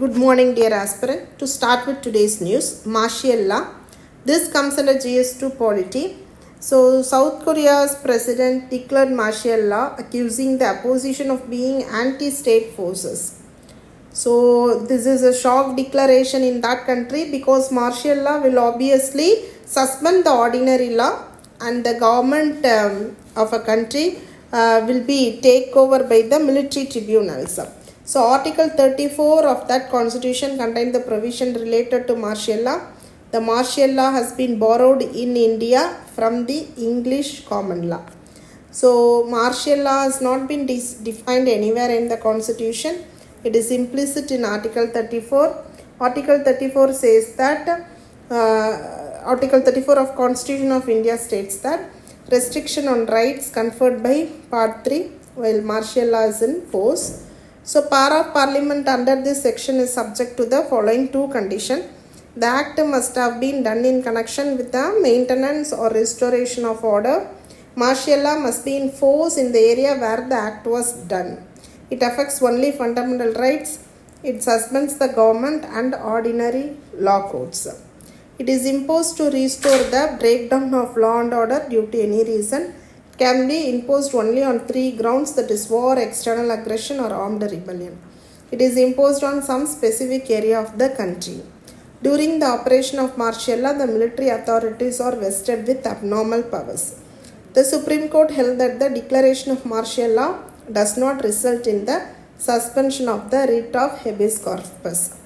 Good morning, dear aspirant. To start with today's news, martial law. This comes under GS2 polity. So, South Korea's president declared martial law, accusing the opposition of being anti-state forces. So, this is a shock declaration in that country because martial law will obviously suspend the ordinary law, and the government of a country will be taken over by the military tribunals. So, Article 34 of that constitution contains the provision related to martial law. The martial law has been borrowed in India from the English common law. So, martial law has not been defined anywhere in the constitution. It is implicit in Article 34. Article 34 says that Article 34 of Constitution of India states that restriction on rights conferred by Part 3 while martial law is in force. So, power of Parliament under this section is subject to the following two conditions. The Act must have been done in connection with the maintenance or restoration of order. Martial law must be in force in the area where the Act was done. It affects only fundamental rights. It suspends the government and ordinary law courts. It is imposed to restore the breakdown of law and order due to any reason. Can be imposed only on three grounds, that is war, external aggression or armed rebellion. It is imposed on some specific area of the country. During the operation of martial law, the military authorities are vested with abnormal powers. The Supreme Court held that the declaration of martial law does not result in the suspension of the writ of habeas corpus.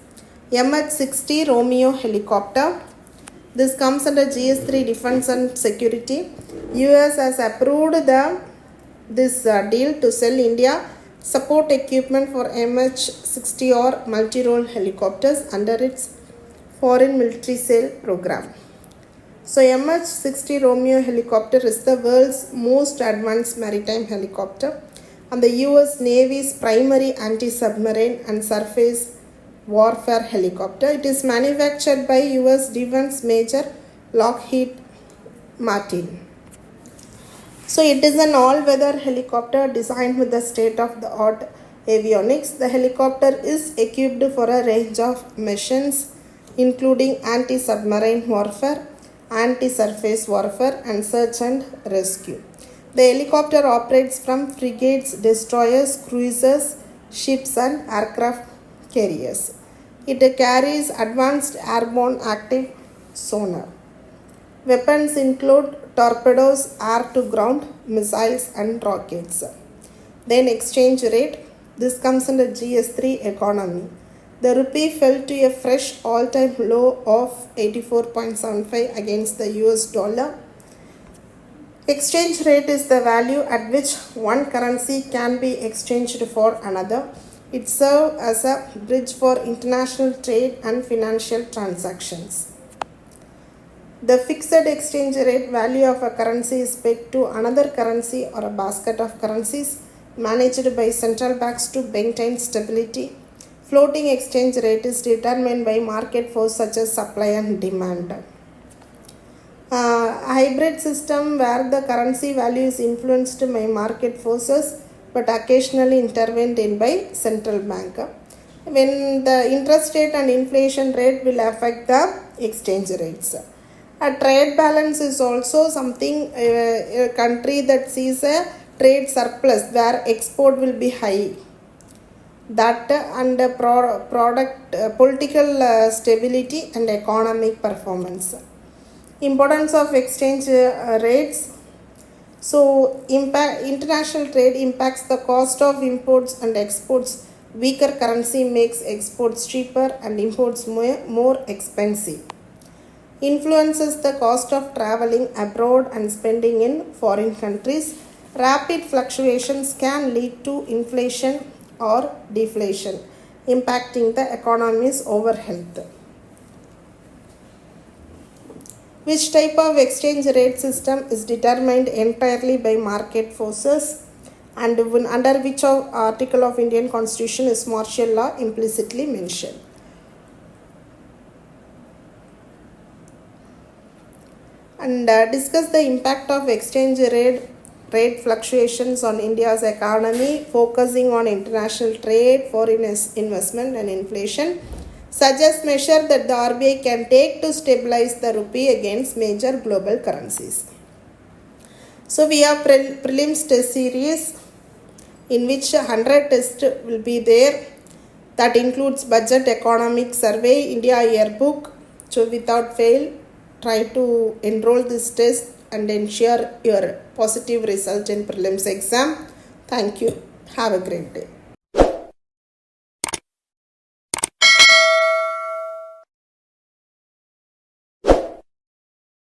MH-60 Romeo helicopter. This comes under GS3 Defense and Security. US has approved this deal to sell India support equipment for MH-60 or multi-role helicopters under its foreign military sale program. So, MH-60 Romeo helicopter is the world's most advanced maritime helicopter and the US Navy's primary anti-submarine and surface warfare helicopter. It is manufactured by US defense major Lockheed Martin. So, it is an all-weather helicopter designed with the state-of-the-art avionics. The helicopter is equipped for a range of missions including anti-submarine warfare, anti-surface warfare and search and rescue. The helicopter operates from frigates, destroyers, cruisers, ships and aircraft carriers. It carries advanced airborne active sonar. Weapons include torpedoes, air-to-ground missiles and rockets. Then exchange rate. This comes under GS3 economy. The rupee fell to a fresh all-time low of 84.75 against the US dollar. Exchange rate is the value at which one currency can be exchanged for another. It serves as a bridge for international trade and financial transactions. The fixed exchange rate value of a currency is pegged to another currency or a basket of currencies managed by central banks to maintain stability. Floating exchange rate is determined by market force such as supply and demand. Hybrid system where the currency value is influenced by market forces but occasionally intervened in by central bank. When the interest rate and inflation rate will affect the exchange rates. A trade balance is also something a country that sees a trade surplus where export will be high. That and political stability and economic performance. Importance of exchange rates. So, international trade impacts the cost of imports and exports. Weaker currency makes exports cheaper and imports more expensive. Influences the cost of traveling abroad and spending in foreign countries. Rapid fluctuations can lead to inflation or deflation, impacting the economy's overall health. Which type of exchange rate system is determined entirely by market forces, and under which article of Indian Constitution is martial law implicitly mentioned? And discuss the impact of exchange rate rate fluctuations on India's economy, focusing on international trade, foreign investment and inflation, suggest measure that the RBI can take to stabilize the rupee against major global currencies. So we have prelims test series in which 100 tests will be there. That includes budget, economic survey, India yearbook. So without fail, try to enroll this test and ensure your positive result in prelims exam. Thank you. Have a great day.